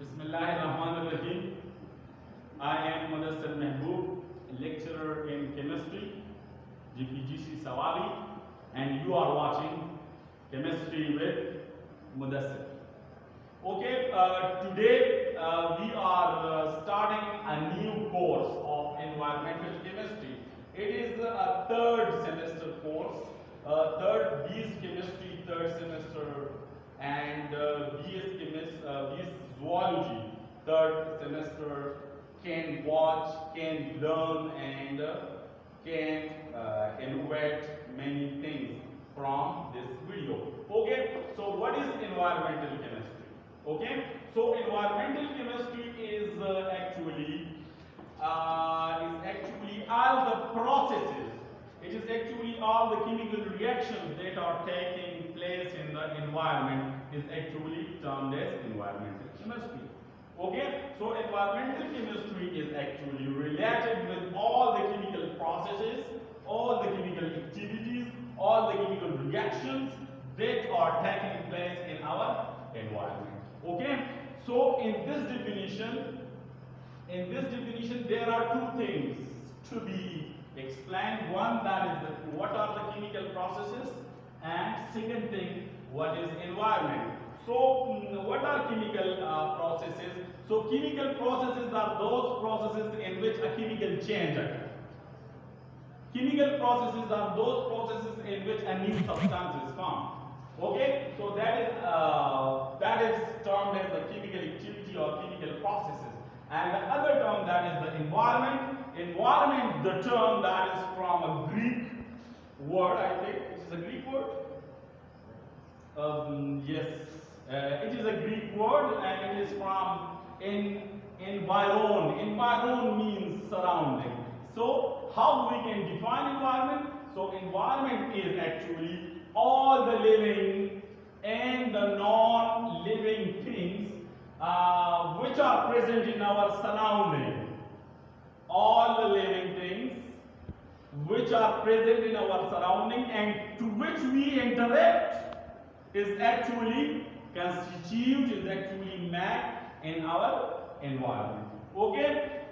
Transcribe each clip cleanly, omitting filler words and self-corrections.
Bismillahirrahmanirrahim. I am Mudassir Mehboob, lecturer in chemistry, GPGC Sawabi, and you are watching Chemistry with Mudassir. Okay, today we are starting a new course of environmental chemistry. It is a third semester course, third BS chemistry, third semester, and BS zoology, third semester can watch, can learn, and can innovate many things from this video. Okay, so what is environmental chemistry? Okay, so environmental chemistry is actually all the processes. It is actually all the chemical reactions that are taking place in the environment is actually termed as environmental chemistry. Okay, so environmental chemistry is actually related with all the chemical processes, all the chemical activities, all the chemical reactions that are taking place in our environment. Okay, so in this definition there are two things to be explained. One, that is what are the chemical processes, and second thing, what is environment. So what are chemical processes? So chemical processes are those processes in which a chemical change occurs. Chemical processes are those processes in which a new substance is formed. Okay, so that is termed as the chemical activity or chemical processes. And the other term, that is the environment. Environment, the term that is from a Greek word, I think it is a Greek word. Yes, it is a Greek word, and it is from environ. Environ means surrounding. So how we can define environment? So environment is actually all the living and the non-living things which are present in our surrounding. All the living things which are present in our surrounding and to which we interact is actually constitute, is actually made in our environment. Okay,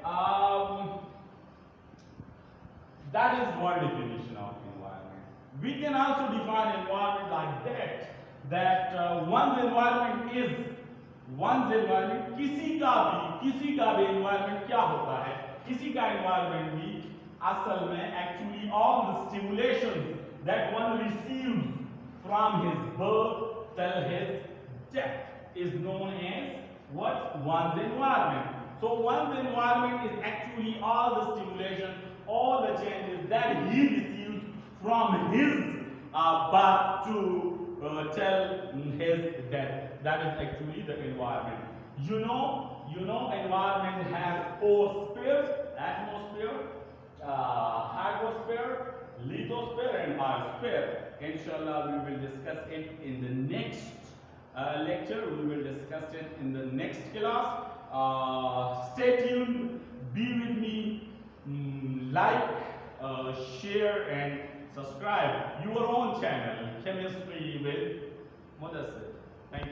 that is one definition of environment. We can also define environment like that one's environment किसी का भी environment क्या होता है? किसी का environment भी असल में actually all the stimulations that one receives from his birth till his death is known as what? One's environment. So one's environment is actually all the stimulation, all the changes that he receives from his birth to till his death. That is actually the environment. You know, environment has four spheres: atmosphere, hydrosphere, lithosphere, and biosphere. Inshallah, we will discuss it in the next lecture. We will discuss it in the next class. Stay tuned. Be with me. Like, share, and subscribe your own channel, Chemistry with Mudassir. Thank you.